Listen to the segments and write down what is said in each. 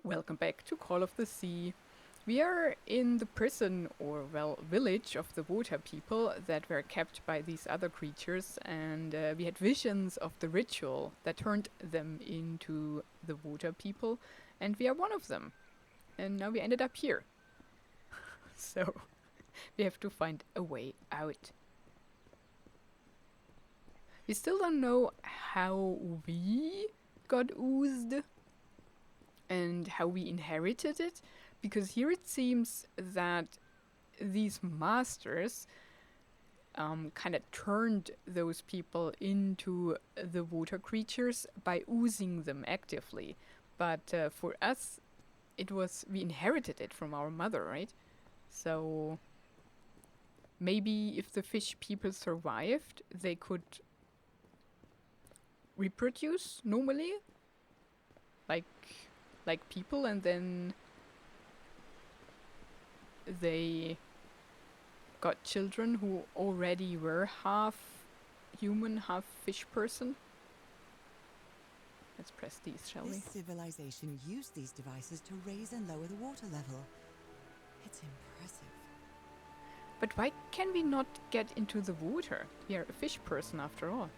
Welcome back to Call of the Sea. We are in the prison, or well, village of the water people that were kept by these other creatures, and we had visions of the ritual that turned them into the water people, and we are one of them. And now we ended up here. So, we have to find a way out. We still don't know how we got oozed and how we inherited it, because here it seems that these masters kind of turned those people into the water creatures by oozing them actively. But for us, we inherited it from our mother, right? So maybe if the fish people survived, they could reproduce normally, like people, and then they got children who already were half human, half fish person. Let's press these, shall we? This civilization used these devices to raise and lower the water level. It's impressive. But why can we not get into the water? We are a fish person after all.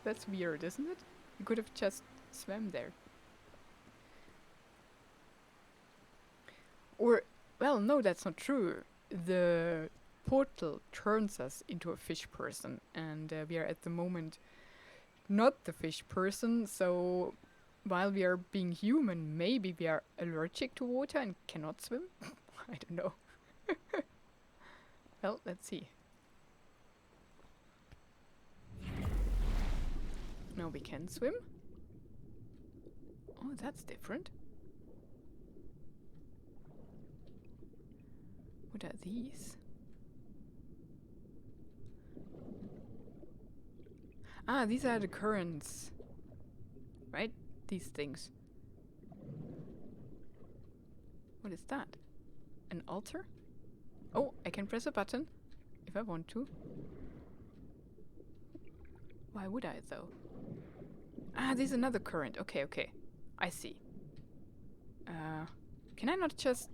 That's weird, isn't it? We could have just swam there. Or, well, no, that's not true. The portal turns us into a fish person, and we are at the moment not the fish person, so while we are being human, maybe we are allergic to water and cannot swim? I don't know. Well, let's see. Now we can swim. Oh, that's different. What are these? Ah, these are the currents. Right? These things. What is that? An altar? Oh, I can press a button if I want to. Why would I, though? Ah, there's another current. Okay. I see. Can I not just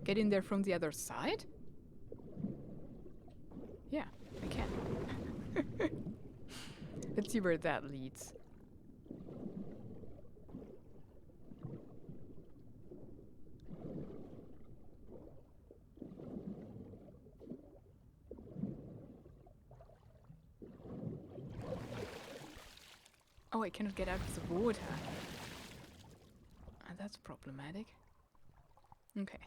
get in there from the other side? Yeah, I can. Let's see where that leads. Oh, I cannot get out of the water. That's problematic. Okay.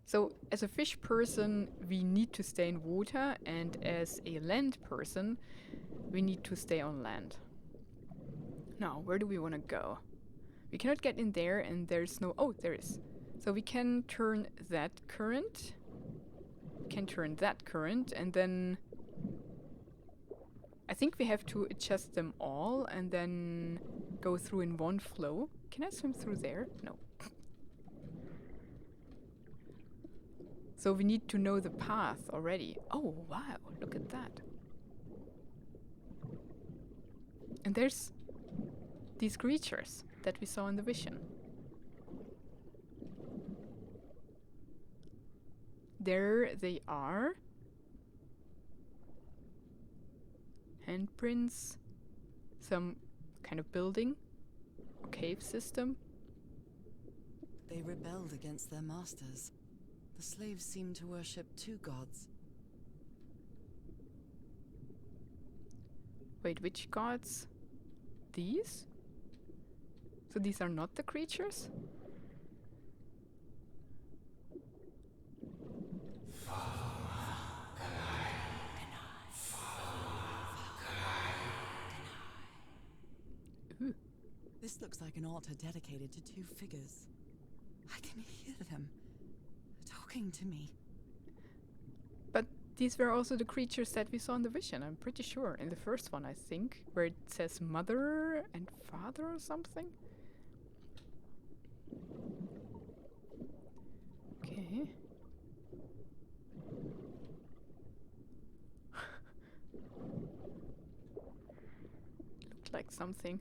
So, as a fish person, we need to stay in water, and as a land person, we need to stay on land. Now, where do we want to go? We cannot get in there, and there's no... Oh, there is. So we can turn that current. We can turn that current, and then... I think we have to adjust them all, and then go through in one flow. Can I swim through there? No. So we need to know the path already. Oh, wow, look at that. And there's these creatures that we saw in the vision. There they are. Handprints. Some kind of building or cave system. They rebelled against their masters. The slaves seem to worship two gods. Wait, which gods? These? So these are not the creatures? Ooh. This looks like an altar dedicated to two figures. I can hear them talking to me. But these were also the creatures that we saw in the vision, I'm pretty sure. In the first one, I think, where it says mother and father or something. Okay. something.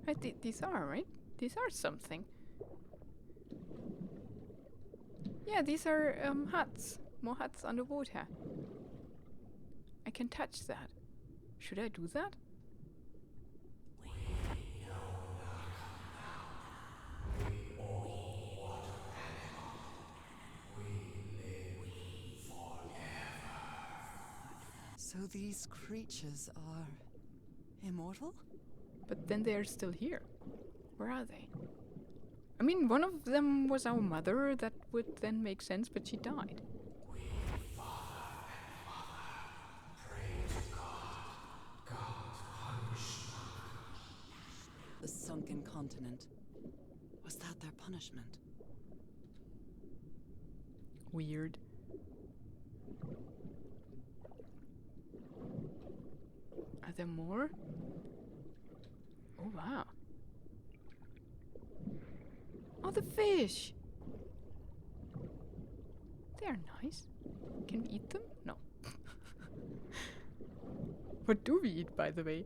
Right, these are, right? These are something. Yeah, these are huts. More huts underwater. I can touch that. Should I do that? So these creatures are immortal? But then they're still here. Where are they? I mean, one of them was our mother. That would then make sense, but she died. The sunken continent. Was that their punishment? Weird. Are there more? Oh, wow. Oh, the fish! They're nice. Can we eat them? No. What do we eat, by the way?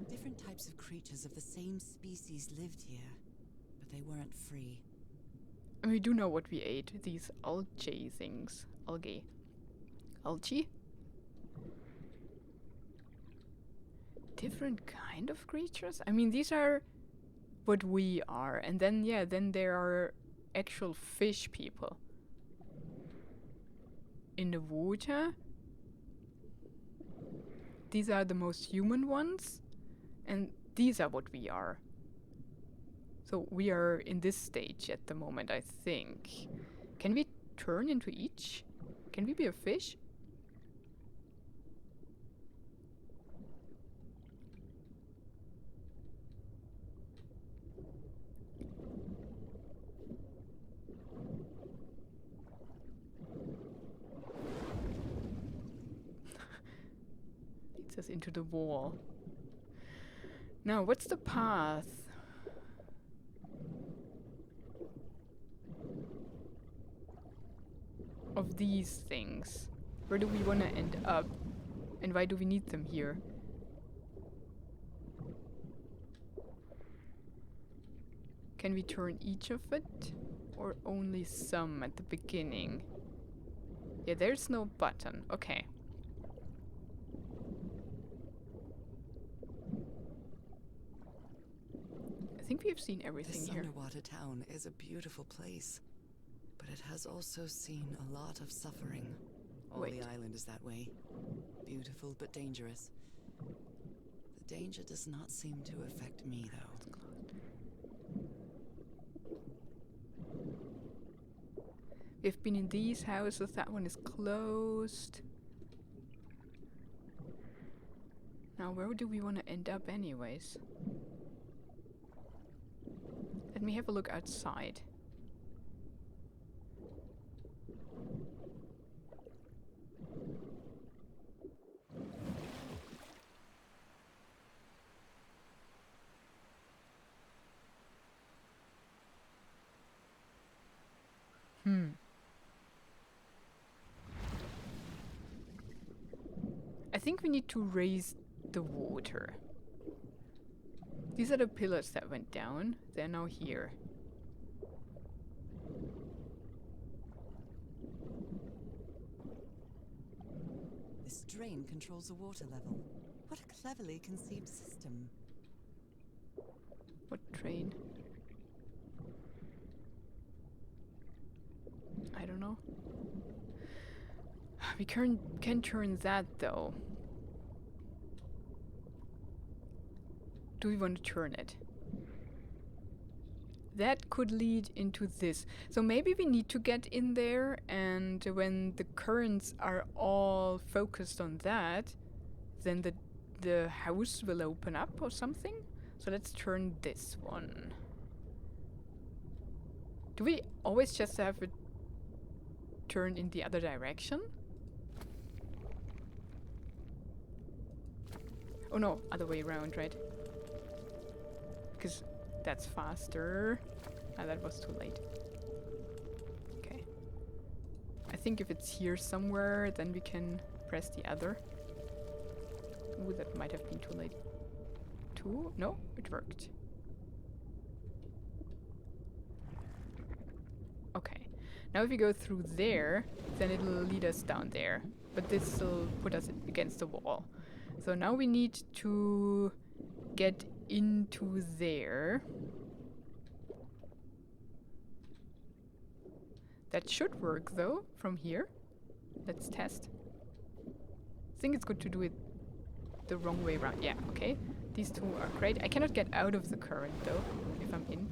Different types of creatures of the same species lived here, but they weren't free. And we do know what we ate. These algae things. Algae. Algae? Different kind of creatures? I mean, these are what we are. And then, yeah, then there are actual fish people. In the water. These are the most human ones. And these are what we are. So we are in this stage at the moment, I think. Can we turn into each? Can we be a fish? Leads us into the wall. Now, what's the path? Of these things? Where do we want to end up? And why do we need them here? Can we turn each of it? Or only some at the beginning? Yeah, there's no button. Okay. I think we've seen everything This here. underwater town is a beautiful place, but it has also seen a lot of suffering. All Wait. the island is that way. Beautiful but dangerous. The danger does not seem to affect me, though. We've been in these houses. That one is closed. Now, where do we want to end up anyways? Let me have a look outside. I think we need to raise the water. These are the pillars that went down. They're now here. This drain controls the water level. What a cleverly conceived system. What train? I don't know. We can turn that though. Do we want to turn it? That could lead into this. So maybe we need to get in there, and when the currents are all focused on that, then the house will open up or something. So let's turn this one. Do we always just have it turn in the other direction? Oh no, other way around, right? Because that's faster. Ah, that was too late. Okay. I think if it's here somewhere, then we can press the other. Ooh, that might have been too late. Too? No, it worked. Okay. Now if we go through there, then it'll lead us down there. But this will put us against the wall. So now we need to get into there. That should work though, from here. Let's test. I think it's good to do it the wrong way around. Yeah, okay. These two are great. I cannot get out of the current though, if I'm in.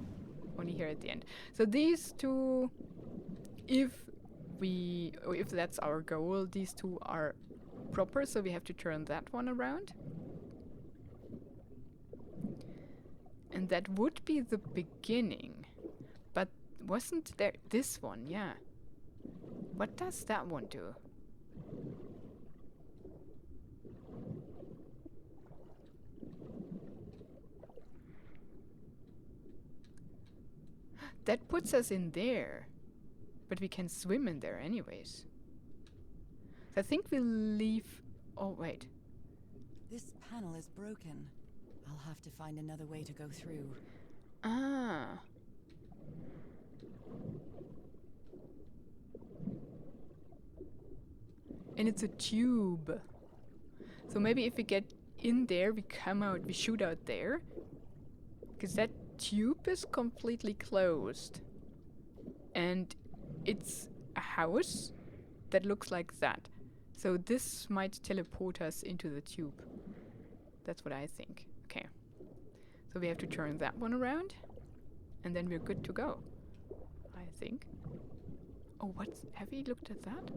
Only here at the end. So these two, if that's our goal, these two are proper, so we have to turn that one around. And that would be the beginning. But wasn't there this one? Yeah. What does that one do? That puts us in there. But we can swim in there anyways. So I think we'll leave... Oh, wait. This panel is broken. I'll have to find another way to go through. Ah. And it's a tube. So maybe if we get in there, we come out, we shoot out there. Because that tube is completely closed. And it's a house that looks like that. So this might teleport us into the tube. That's what I think. Okay. So we have to turn that one around. And then we're good to go. I think. Oh, what's... Have we looked at that?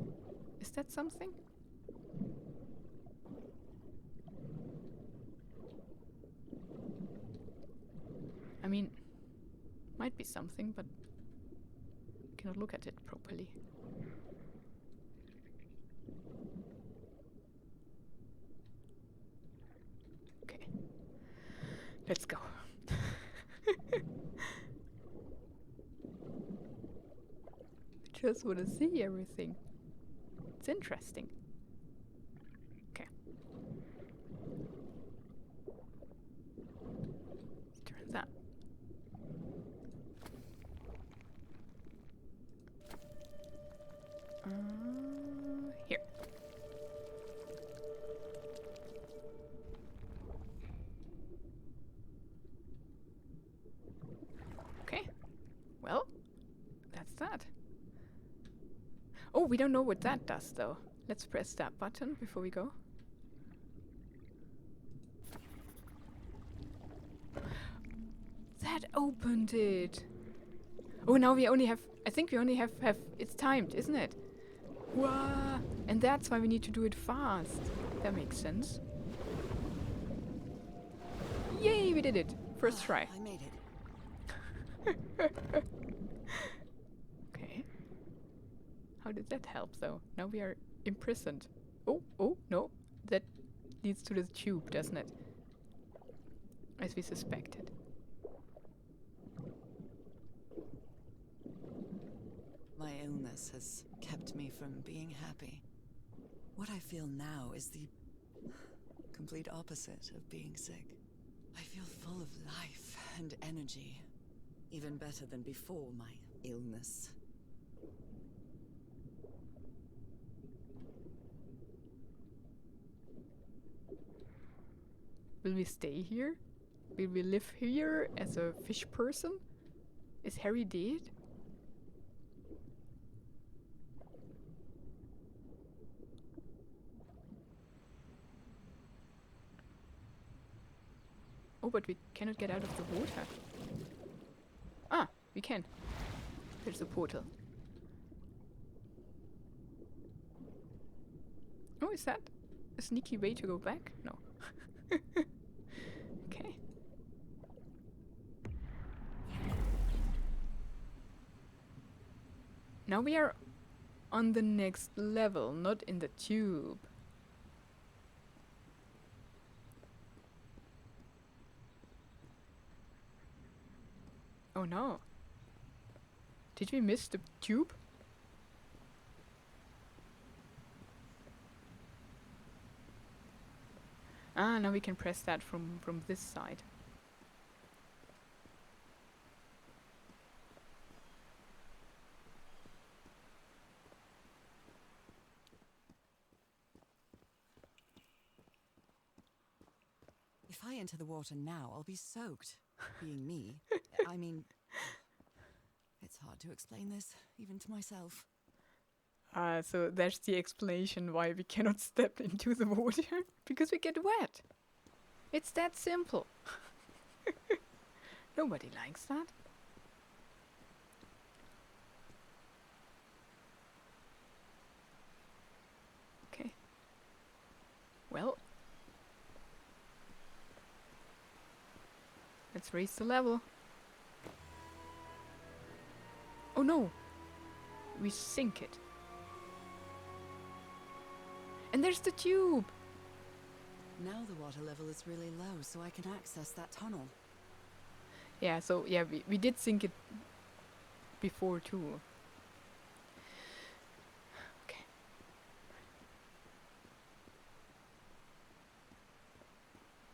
Is that something? I mean, might be something, but I cannot look at it properly. Okay. Let's go. Just want to see everything. It's interesting. Okay. Let's turn that. Here. Okay. Well, that's that. Oh, we don't know what that does, though. Let's press that button before we go. That opened it. Oh, now we only have... I think we only have... It's timed, isn't it? Wah! And that's why we need to do it fast. That makes sense. Yay, we did it. First try. I made it. Okay. How did that help, though? Now we are imprisoned. Oh, no. That leads to the tube, doesn't it? As we suspected. My illness has kept me from being happy. What I feel now is the complete opposite of being sick. I feel full of life and energy, even better than before my illness. Will we stay here? Will we live here as a fish person? Is Harry dead? Oh, but we cannot get out of the water. Ah, we can. There's a portal. Oh, is that a sneaky way to go back? No. Okay. Now we are on the next level, not in the tube. Oh no. Did we miss the tube? Ah, now we can press that from this side. If I enter the water now, I'll be soaked. Being me, I mean, it's hard to explain this, even to myself. So that's the explanation why we cannot step into the water. Because we get wet. It's that simple. Nobody likes that. Okay. Well. Let's raise the level. Oh no! We sink it. And there's the tube! Now the water level is really low, so I can access that tunnel. Yeah, so yeah, we did sink it before too. Okay.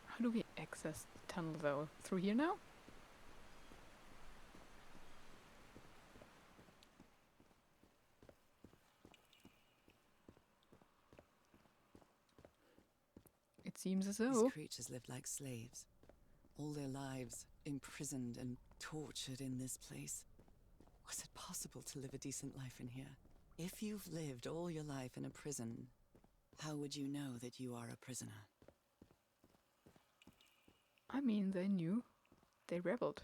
How do we access the tunnel though? Through here now? It seems as though. These creatures lived like slaves. All their lives imprisoned and tortured in this place. Was it possible to live a decent life in here? If you've lived all your life in a prison, how would you know that you are a prisoner? I mean, they knew. They rebelled.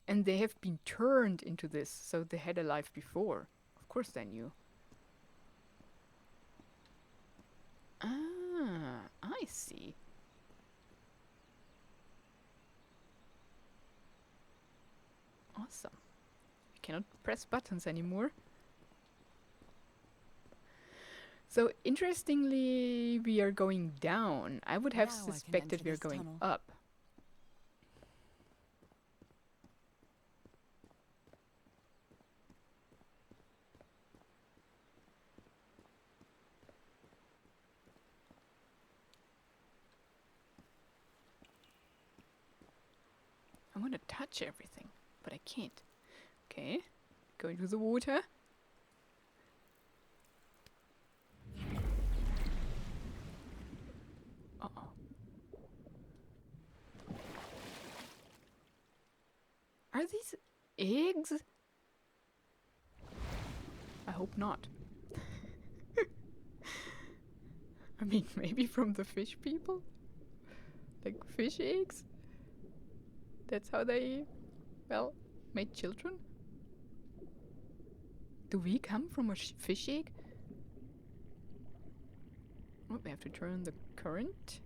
And they have been turned into this, so they had a life before. Of course they knew. Ah, I see. Awesome. You cannot press buttons anymore. So interestingly, we are going down. I would have Now I can suspected enter we are this going tunnel. up. I want to touch everything, but I can't. Okay, go into the water. Uh-oh. Are these eggs? I hope not. I mean, maybe from the fish people? Like fish eggs? That's how they, well, made children? Do we come from a fish egg? Oh, we have to turn the current.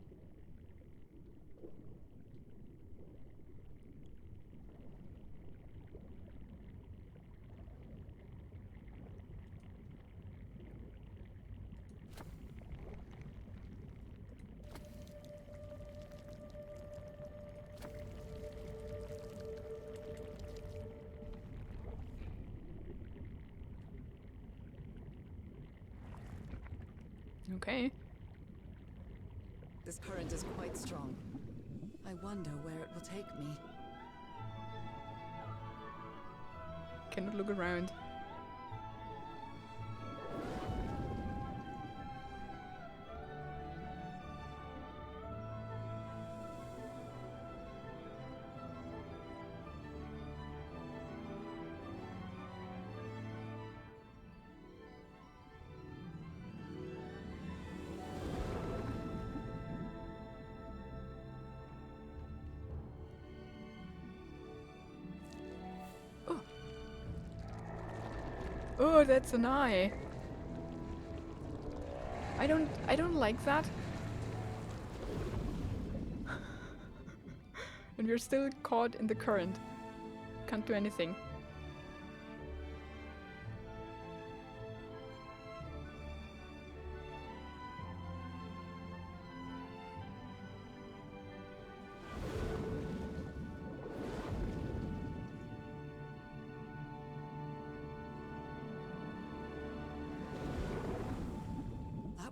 Okay. This current is quite strong. I wonder where it will take me. Cannot look around. Oh. Oh, that's an eye. I don't like that. And we're still caught in the current. Can't do anything.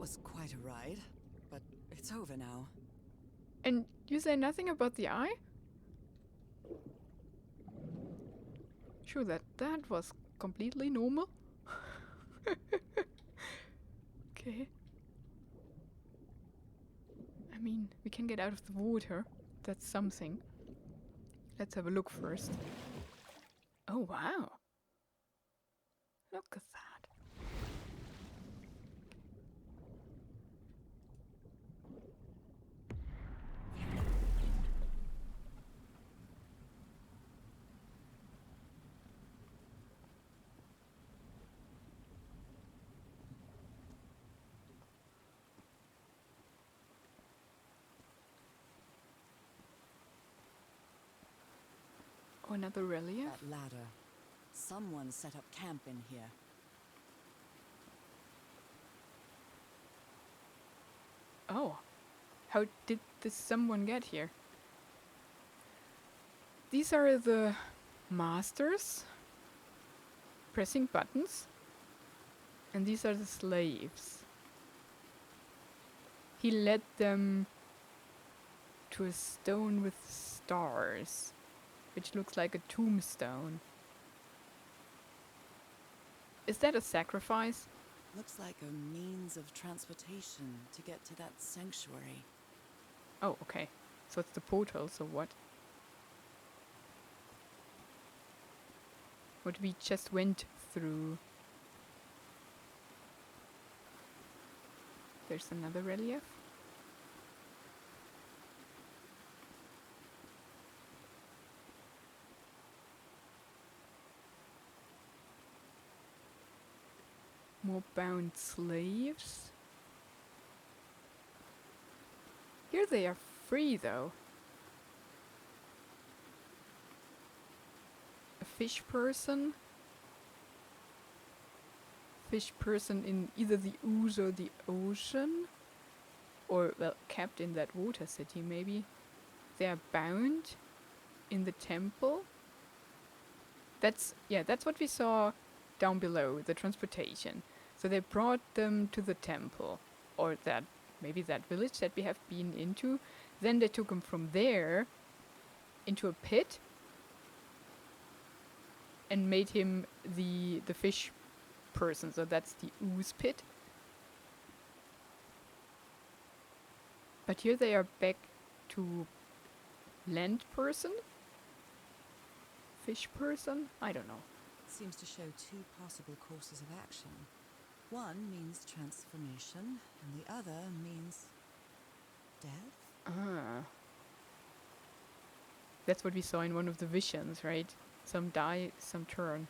was quite a ride, but it's over now. And you say nothing about the eye? Sure, that was completely normal. Okay. I mean, we can get out of the water. That's something. Let's have a look first. Oh, wow. Look at that. Oh, another relief? That ladder. Someone set up camp in here. Oh. How did this someone get here? These are the masters pressing buttons. And these are the slaves. He led them to a stone with stars, which looks like a tombstone. Is that a sacrifice? Looks like a means of transportation to get to that sanctuary. Oh, okay. So it's the portal, so what? What we just went through. There's another relief. More bound slaves. Here they are free though. A fish person. Fish person in either the ooze or the ocean. Or, well, kept in that water city maybe. They are bound in the temple. That's what we saw down below, the transportation. So they brought them to the temple, or maybe that village that we have been into. Then they took him from there into a pit and made him the fish person. So that's the ooze pit. But here they are back to land person? Fish person? I don't know. Seems to show two possible courses of action. One means transformation, and the other means death? Ah. That's what we saw in one of the visions, right? Some die, some turn.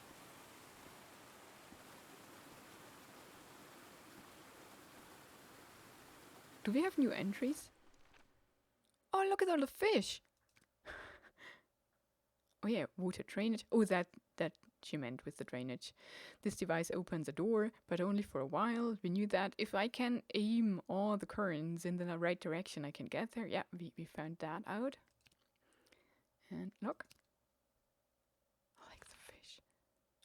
Do we have new entries? Oh, look at all the fish! Oh yeah, water drainage. Oh, that she meant with the drainage. This device opens a door, but only for a while. We knew that. If I can aim all the currents in the right direction, I can get there. Yeah, we found that out. And look. I like the fish.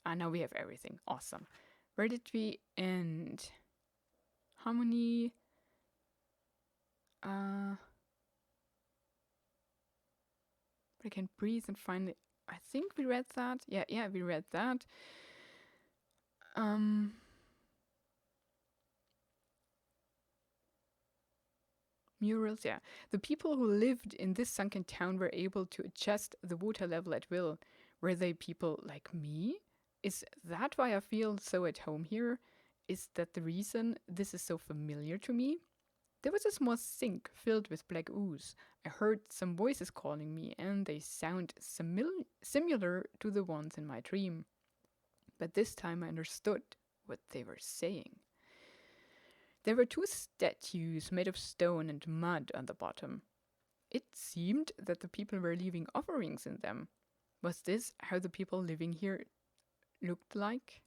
Ah, now we have everything. Awesome. Where did we end? Harmony. But I can breathe and finally. I think we read that. Yeah, we read that. Murals, yeah. The people who lived in this sunken town were able to adjust the water level at will. Were they people like me? Is that why I feel so at home here? Is that the reason this is so familiar to me? There was a small sink filled with black ooze. I heard some voices calling me, and they sound similar to the ones in my dream. But this time I understood what they were saying. There were two statues made of stone and mud on the bottom. It seemed that the people were leaving offerings in them. Was this how the people living here looked like?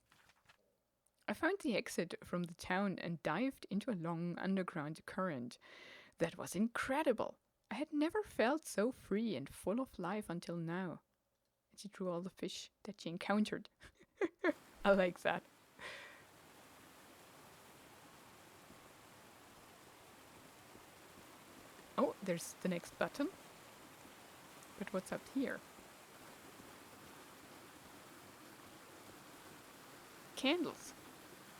I found the exit from the town and dived into a long underground current. That was incredible. I had never felt so free and full of life until now. And she drew all the fish that she encountered. I like that. there's the next button. But what's up here? Candles.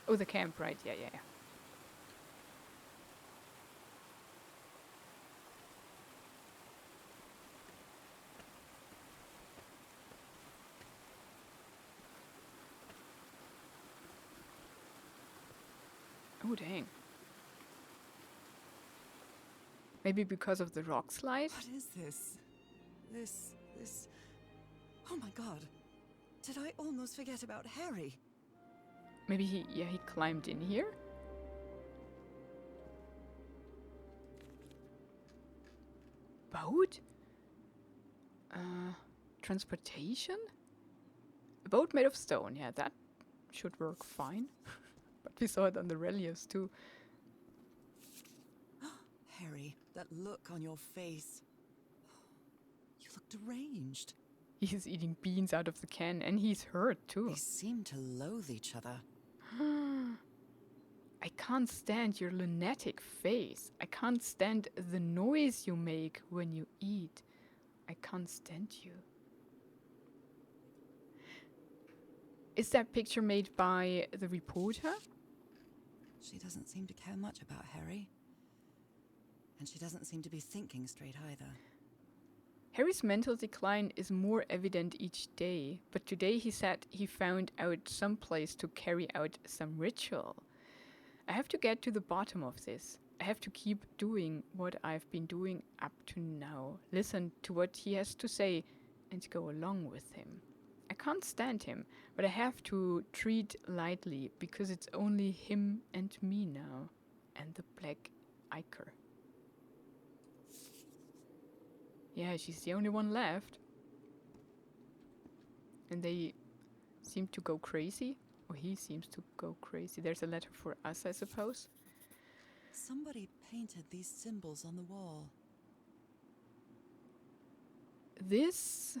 Oh, the camp, right? Yeah. Oh, dang. Maybe because of the rock slide? What is this? This... Oh my god. Did I almost forget about Harry? Maybe he climbed in here? Boat? Transportation? A boat made of stone, yeah, that should work fine. But we saw it on the reliefs too. Harry, that look on your face. You look deranged. He's eating beans out of the can and he's hurt too. They seem to loathe each other. I can't stand your lunatic face. I can't stand the noise you make when you eat. I can't stand you. Is that picture made by the reporter? She doesn't seem to care much about Harry. And she doesn't seem to be thinking straight either. Harry's mental decline is more evident each day, but today he said he found out some place to carry out some ritual. I have to get to the bottom of this. I have to keep doing what I've been doing up to now. Listen to what he has to say and go along with him. I can't stand him, but I have to treat lightly because it's only him and me now. And the black ichor. Yeah, she's the only one left. And they seem to go crazy. Or he seems to go crazy. There's a letter for us, I suppose. Somebody painted these symbols on the wall. This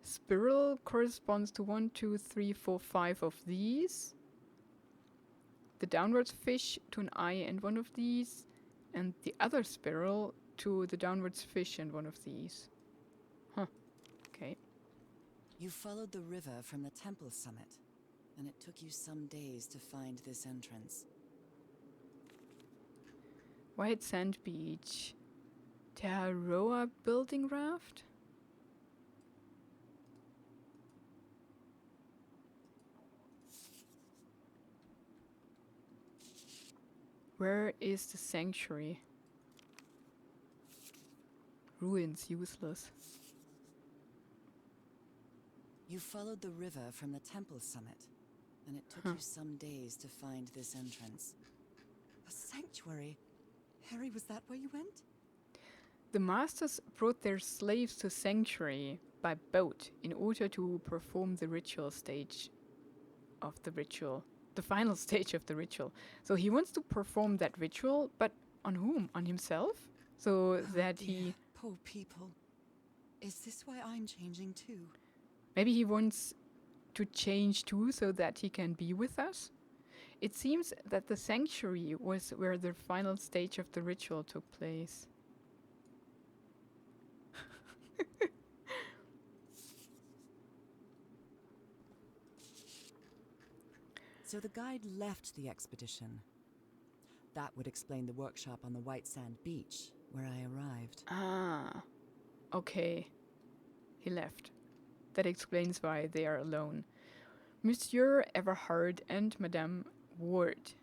spiral corresponds to 1, 2, 3, 4, 5 of these. The downwards fish to an eye and one of these. And the other spiral to the downwards fish and one of these. Huh. Okay. You followed the river from the temple summit, and it took you some days to find this entrance. White Sand Beach. Terroa building raft? Where is the sanctuary? Ruins useless. You followed the river from the temple summit, and it took you some days to find this entrance. A sanctuary? Harry, was that where you went? The masters brought their slaves to sanctuary by boat in order to perform the ritual stage of the ritual. The final stage of the ritual. So he wants to perform that ritual, but on whom? On himself? So that dear, he... Poor people. Is this why I'm changing too? Maybe he wants to change too so that he can be with us? It seems that the sanctuary was where the final stage of the ritual took place. So the guide left the expedition. That would explain the workshop on the White Sand Beach, where I arrived. Ah, okay. He left. That explains why they are alone. Monsieur Everhart and Madame Ward.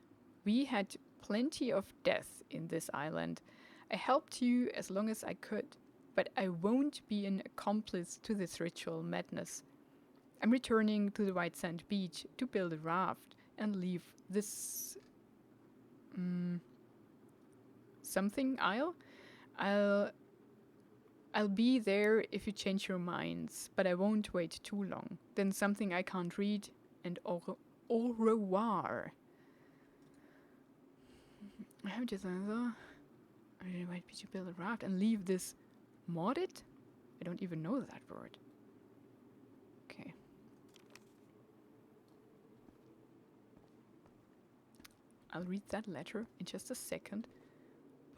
We had plenty of death in this island. I helped you as long as I could, but I won't be an accomplice to this ritual madness. I'm returning to the White Sand Beach to build a raft and leave this... something isle? I'll be there if you change your minds, but I won't wait too long. Then something I can't read, and au revoir. I have just another... I invite you to build a raft and leave this modded? I don't even know that word. Okay. I'll read that letter in just a second.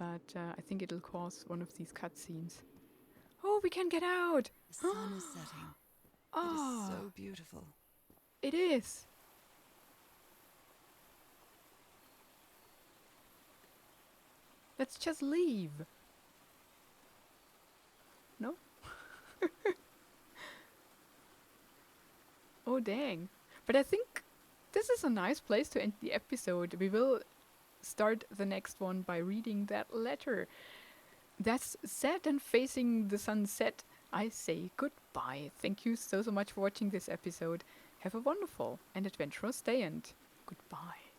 but I think it'll cause one of these cutscenes. Oh, we can get out! The sun is setting. It is Oh, so beautiful. it is! Let's just leave. No? Oh, dang. But I think this is a nice place to end the episode. We will start the next one by reading that letter. That's set and facing the sunset. I say goodbye. Thank you so much for watching this episode. Have a wonderful and adventurous day and goodbye.